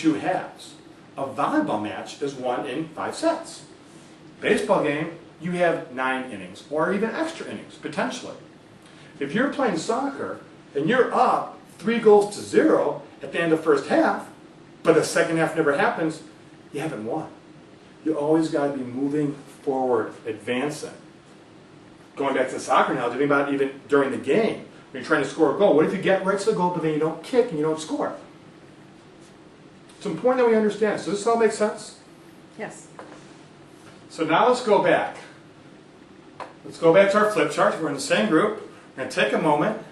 2 halves. A volleyball match is won in 5 sets. Baseball game, you have 9 innings, or even extra innings, potentially. If you're playing soccer, and you're up 3-0 at the end of the first half, but the second half never happens, you haven't won. You always got to be moving forward, advancing. Going back to the soccer analogy, think about even during the game, when you're trying to score a goal. What if you get right to the goal, but then you don't kick and you don't score? It's important that we understand. So does this all make sense? Yes. So now let's go back. Let's go back to our flip chart. We're in the same group. We're going to take a moment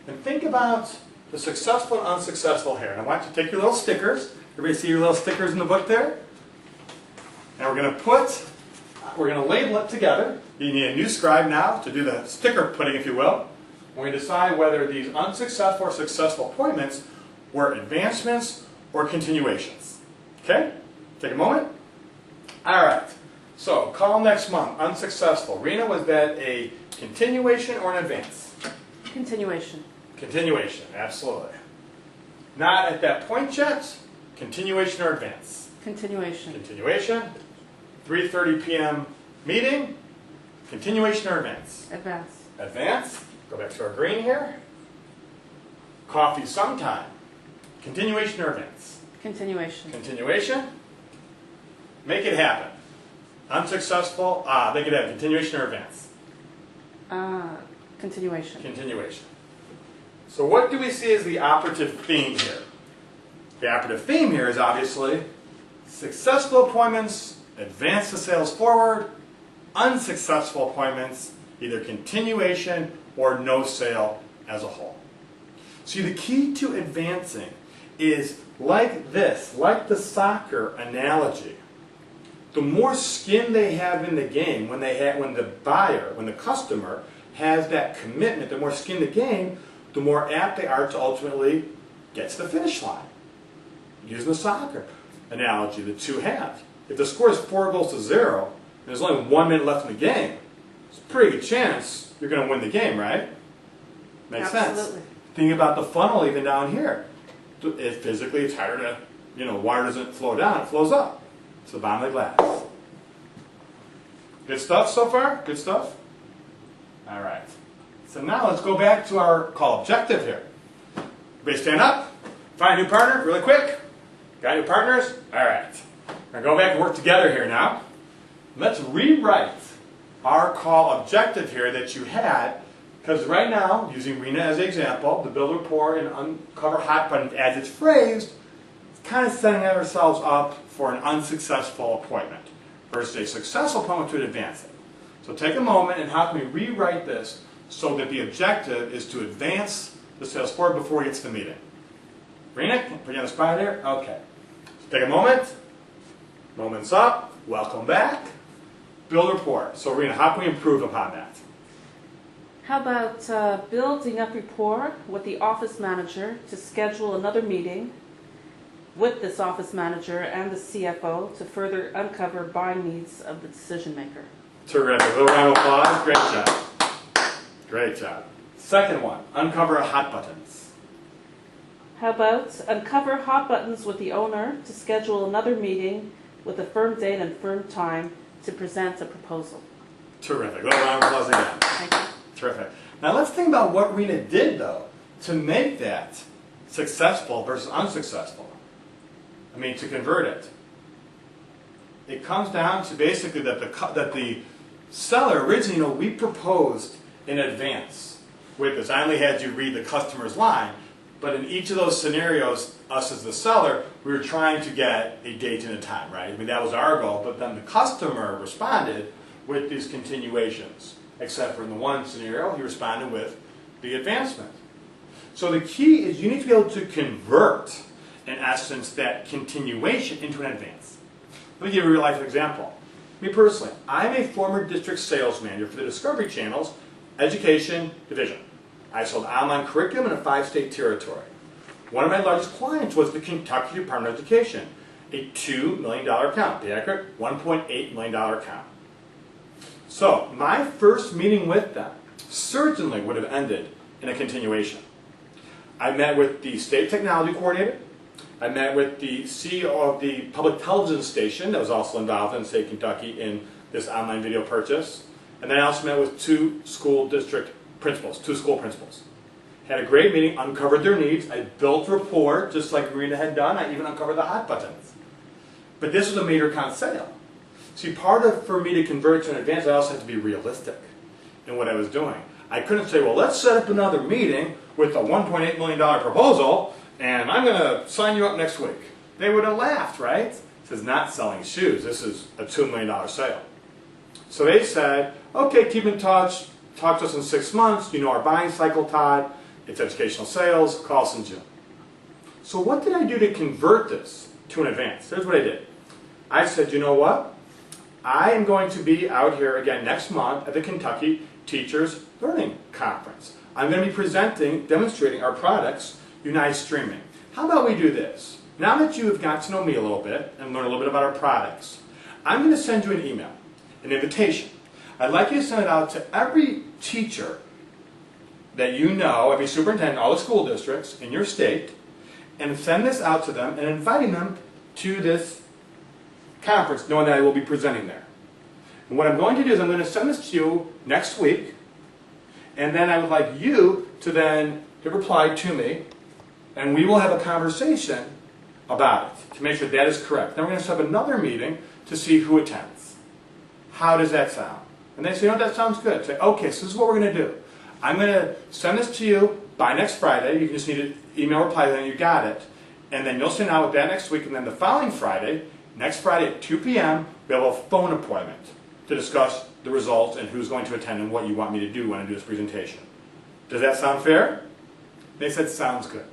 and think about the successful and unsuccessful here. And I want you to take your little stickers. Everybody see your little stickers in the book there? And we're going to label it together. You need a new scribe now to do the sticker putting, if you will. We're going to decide whether these unsuccessful or successful appointments were advancements or continuations. Okay? Take a moment. All right. So, call next month, unsuccessful. Rena, was that a continuation or an advance? Continuation. Continuation, absolutely. Not at that point yet. Continuation or advance? Continuation. Continuation. 3:30 p.m. meeting. Continuation or advance? Advance. Advance. Go back to our green here. Coffee sometime. Continuation or advance? Continuation. Continuation. Make it happen. Unsuccessful. Make it happen. Continuation or advance? Continuation. Continuation. So what do we see as the operative theme here? The operative theme here is obviously successful appointments advance the sales forward, unsuccessful appointments either continuation or no sale as a whole. See, the key to advancing is like this, like the soccer analogy. The more skin they have in the game, when the customer has that commitment, the more skin in the game, the more apt they are to ultimately get to the finish line. Using the soccer analogy, the 2 halves. If the score is 4-0 and there's only 1 minute left in the game, it's a pretty good chance you're going to win the game, right? Makes Absolutely. sense. Think about the funnel even down here. Physically, it's harder to, water doesn't flow down, it flows up. It's the bottom of the glass. Good stuff so far? Good stuff? All right. So now let's go back to our call objective here. Everybody stand up. Find a new partner really quick. Got new partners? All right. We're going to go back and work together here now. Let's rewrite our call objective here that you had, because right now, using Rena as an example, the build rapport and uncover hot buttons as it's phrased, it's kind of setting ourselves up for an unsuccessful appointment versus a successful appointment to advance it. So take a moment and how can we rewrite this so that the objective is to advance the sales forward before we get to the meeting. Rena, put you on the spot here? Okay. So take a moment. Moment's up. Welcome back. Build rapport. So Rena, how can we improve upon that? How about building up rapport with the office manager to schedule another meeting with this office manager and the CFO to further uncover buying needs of the decision maker? Terrific. A little round of applause. Great job. Great job. Second one, uncover hot buttons. How about uncover hot buttons with the owner to schedule another meeting with a firm date and firm time to present a proposal? Terrific. A little round of applause again. Thank you. Terrific. Now let's think about what Rena did, though, to make that successful versus unsuccessful. To convert it. It comes down to basically that the seller originally, we proposed in advance with this. I only had you read the customer's line, but in each of those scenarios, us as the seller, we were trying to get a date and a time, right? That was our goal, but then the customer responded with these continuations. Except for in the one scenario, he responded with the advancement. So the key is you need to be able to convert, in essence, that continuation into an advance. Let me give you a real life example. Me personally, I'm a former district sales manager for the Discovery Channel's Education Division. I sold online curriculum in a 5-state territory. One of my largest clients was the Kentucky Department of Education, a $2 million account. To be accurate, $1.8 million account. So my first meeting with them certainly would have ended in a continuation. I met with the state technology coordinator. I met with the CEO of the public television station that was also involved in the state of Kentucky in this online video purchase. And then I also met with two school principals. Had a great meeting, uncovered their needs. I built rapport, just like Marina had done. I even uncovered the hot buttons. But this was a major account sale. See, for me to convert to an advance, I also had to be realistic in what I was doing. I couldn't say, well, let's set up another meeting with a $1.8 million proposal, and I'm going to sign you up next week. They would have laughed, right? This is not selling shoes. This is a $2 million sale. So they said, okay, keep in touch. Talk to us in 6 months. You know our buying cycle, Todd. It's educational sales. Call us in June. So what did I do to convert this to an advance? Here's what I did. I said, you know what? I am going to be out here again next month at the Kentucky Teachers Learning Conference. I'm going to be presenting, demonstrating our products, Unite Streaming. How about we do this? Now that you have got to know me a little bit and learn a little bit about our products, I'm going to send you an email, an invitation. I'd like you to send it out to every teacher that you know, every superintendent, all the school districts in your state, and send this out to them and inviting them to this conference, knowing that I will be presenting there. And what I'm going to do is I'm going to send this to you next week, and then I would like you to then reply to me, and we will have a conversation about it to make sure that is correct. Then we're going to set up another meeting to see who attends. How does that sound? And they say, oh, that sounds good. Say, okay, so this is what we're going to do. I'm going to send this to you by next Friday. You can just need an email reply, then you got it. And then you'll send out with that next week, and then the following Friday, next Friday at 2 p.m., we have a phone appointment to discuss the results and who's going to attend and what you want me to do when I do this presentation. Does that sound fair? They said, sounds good.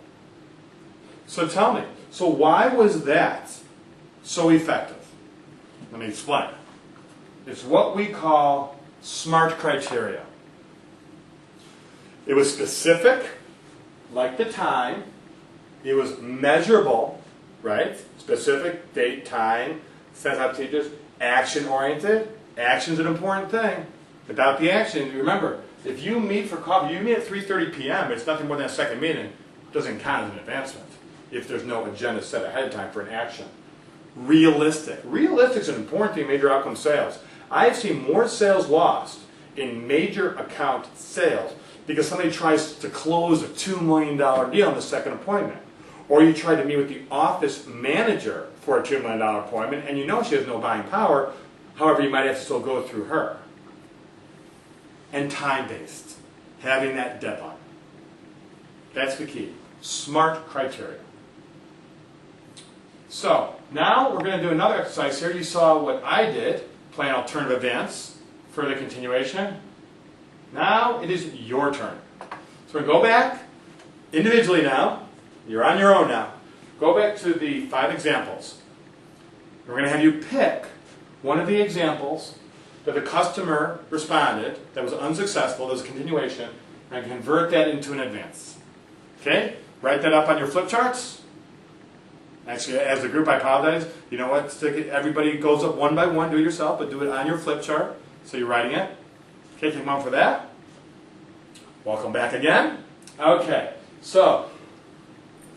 So tell me, so why was that so effective? Let me explain. It's what we call SMART criteria. It was specific, like the time. It was measurable, right? Specific, date, time, sends out to teachers. Action-oriented. Action's an important thing. Without the action, remember, if you meet for coffee, you meet at 3:30 p.m., it's nothing more than a second meeting. It doesn't count as an advancement if there's no agenda set ahead of time for an action. Realistic. Realistic is an important thing in major outcome sales. I've seen more sales lost in major account sales because somebody tries to close a $2 million deal in the second appointment. Or you try to meet with the office manager for a $2 million appointment and you know she has no buying power, however you might have to still go through her. And time-based, having that deadline. That's the key. SMART criteria. So, now we're going to do another exercise here. You saw what I did, plan alternative advance, further continuation. Now it is your turn. So we're going to go back individually now. You're on your own now. Go back to the 5 examples. We're going to have you pick one of the examples that the customer responded that was unsuccessful, that was a continuation, and convert that into an advance. Okay? Write that up on your flip charts. Actually, as a group, I apologize. You know what? Stick it, everybody goes up one by one. Do it yourself, but do it on your flip chart. So you're writing it. Okay, take a moment for that. Welcome back again. Okay, so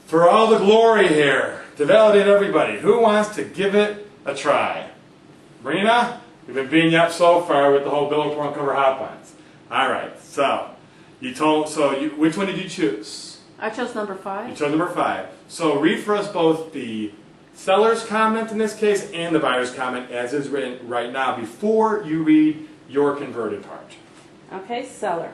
for all the glory here, to validate everybody, who wants to give it a try? Rena, we've been beating you up so far with the whole bill report and cover hot buns. All right, so which one did you choose? I chose number 5. You chose number 5. So read for us both the seller's comment in this case and the buyer's comment as is written right now before you read your converted part. Okay, seller.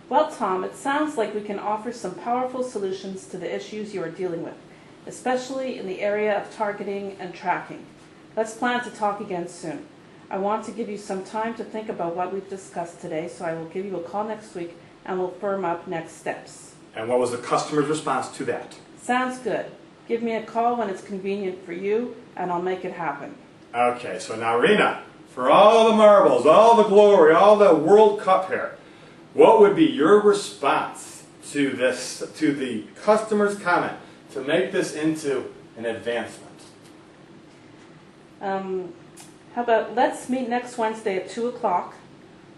Well, Tom, it sounds like we can offer some powerful solutions to the issues you are dealing with, especially in the area of targeting and tracking. Let's plan to talk again soon. I want to give you some time to think about what we've discussed today, so I will give you a call next week and we'll firm up next steps. And what was the customer's response to that? Sounds good. Give me a call when it's convenient for you, and I'll make it happen. Okay, so now Rena, for all the marbles, all the glory, all the World Cup here, what would be your response to this, to the customer's comment, to make this into an advancement? How about let's meet next Wednesday at 2 o'clock.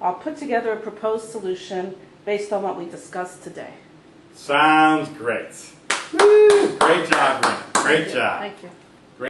I'll put together a proposed solution based on what we discussed today. Sounds great. Woo! Great job, Rena. Great job. Thank you.